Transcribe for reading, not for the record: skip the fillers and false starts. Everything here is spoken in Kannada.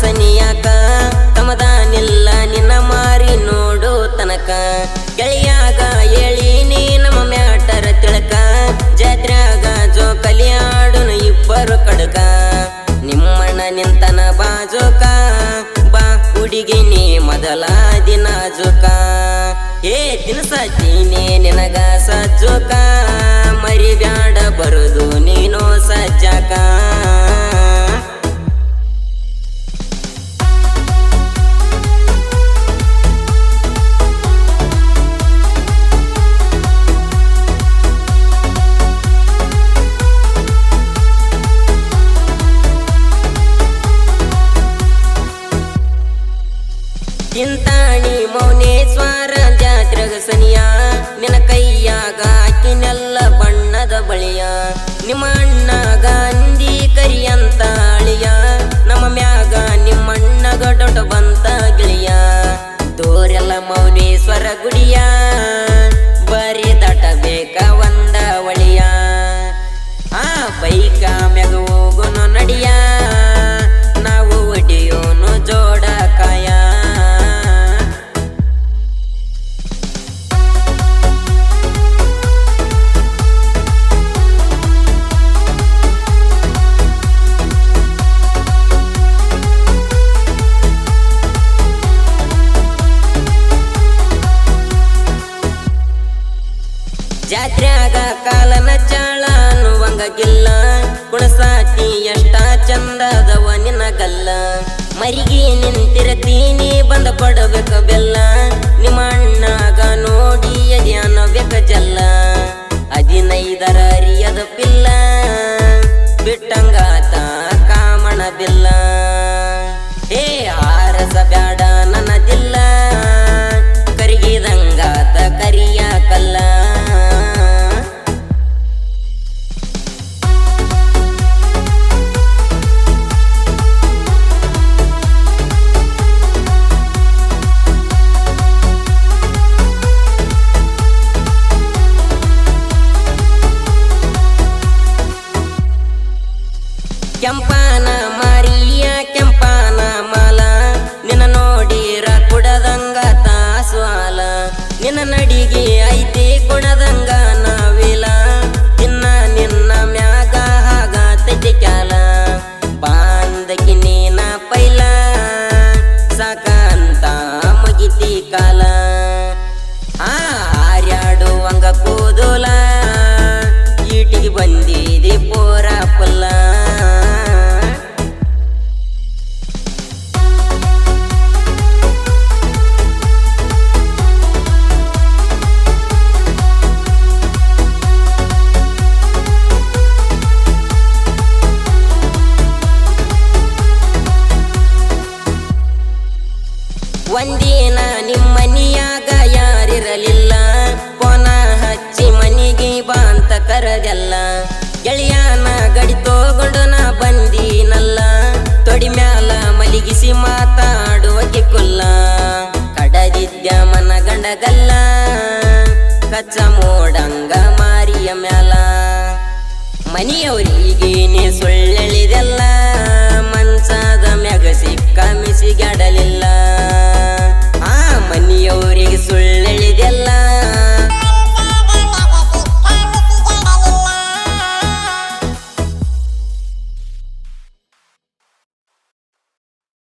ಸನಿಯಾಕ ತಮದಾನಿಲ್ಲ ನಿನ್ನ ಮಾರಿ ನೋಡು ತನಕ ಗೆಳೆಯಾಗ ಹೇಳೀನಿ ನಮ್ಮ ಮ್ಯಾಟರ ತಿಳಕ ಜಾತ್ರ್ಯಾಗ ಜೋಕಲಿ ಆಡುನು ಇಬ್ಬರು ಕಡಕ ನಿಮ್ಮಣ್ಣ ನಿಂತನ ಬಾಜೋಕ ಬಾ ಹುಡುಗಿ ನೀ ಮೊದಲ ದಿನ ಜೋಕ ಏ ತಿನ್ಸತೀನಿ ನಿನಗ ಸಜ್ಜೋಕ ಮರಿಬ್ಯಾಡ ಬರುದು ನೀನು ಸಜ್ಜಾಕ ತಿಂತಾಣಿ ಮೌನೇಶ್ವರ ಜಾತ್ರೆಗ ಸನಿಯ ನಿನ್ನ ಕೈಯಾಗ ಹಾಕಿನೆಲ್ಲ ಬಣ್ಣದ ಬಳಿಯ ನಿಮ್ಮ ಅಣ್ಣಗ ಅಂದಿ ಕರಿಯಂತ ಅಳಿಯ ನಮ್ಮ ಮ್ಯಾಗ ನಿಮ್ಮಣ್ಣಗ ದೊಡ್ಡ ಬಂತ ಗಿಳಿಯ ತೋರೆಲ್ಲ ಮೌನೇಶ್ವರ ಗುಡಿಯ ಬರೀ ದಟಬೇಕ ಒಂದ ಒಳಿಯ ಆ ಬೈಕ ಮ್ಯಾಗ ಹೋಗೋನು ನಡಿಯ ನಾವು ಒಡಿಯೋನು ಜೋಡ ಕಾಯ ಜಾತ್ರ್ಯಾಗ ಕಾಲನ ಚಾಳ ಅನ್ನುವಂಗಿಲ್ಲ ಕುಣಸಾತಿ ಎಷ್ಟ ಚಂದದವ ನಿನಗಲ್ಲ ಮರಿಗೆ ನಿಂತಿರತೀನಿ ಬಂದ ಕೊಡಬೇಕ ಬೆಲ್ಲ ನಿಮ್ಮ ಅಣ್ಣಗ ನೋಡಿ ಅದ್ಯಾನ ಬೇಕ ಜಲ್ಲ 15 ಅರಿಯದ ಪಿಲ್ಲ ಬಿಟ್ಟಂಗಾತ ಕಾಮಣ ಬಿಲ್ಲ ಹೇ ಆರಸ ಬ್ಯಾಡ ನನ್ನದಿಲ್ಲ ಕರಿಗಿದಂಗಾತ ಕರಿಯ ಕಲ್ಲ ಕೆಂಪಾನ ಮಾರಿಯ ಕೆಂಪಾನ ಮಾಲ ನಿನ್ನ ನೋಡಿರ ಕುಡದಂಗ ತಾಸುವಾಲ ನಿನ್ನ ನಡಿಗೆ ಐತಿ ಕುಡದಂಗ ನಾವಿಲ ನಿನ್ನ ಮ್ಯಾಗ ಹಾಗಾತೈತಿ ಕ್ಯಾಲ ಬಾಂದಕಿ ನೀನ ಪೈಲ ಸಾಕ ಅಂತ ಮುಗಿತಿ ಕಾಲ ಆರ್ಯಾಡುವಂಗ ಕೂದಲ ಈಟಿಗೆ ಬಂದಿದೆ ಪೋರ ಪುಲ್ಲ ಒಂದಿನ ನಿಮ್ಮನಿಯಾಗ ಯಾರಿರಲಿಲ್ಲ ಪೋನ ಹಚ್ಚಿ ಮನಿಗೆ ಬಾ ಅಂತ ಕರದೆಲ್ಲ ಗೆಳೆಯನ ಗಡಿ ತಗೊಂಡು ನಾ ಬಂದೀನಲ್ಲ ತೊಡಿ ಮ್ಯಾಲ ಮಲಗಿಸಿ ಮಾತಾಡುವಕ್ಕೆ ಕುಲ್ಲ ಕಡದಿದ್ಯ ಮನ ಗಂಡಗಲ್ಲ ಕಚ್ಚ ಮೋಡಂಗ ಮಾರಿಯ ಮ್ಯಾಲ ಮನಿಯವರಿಗೆ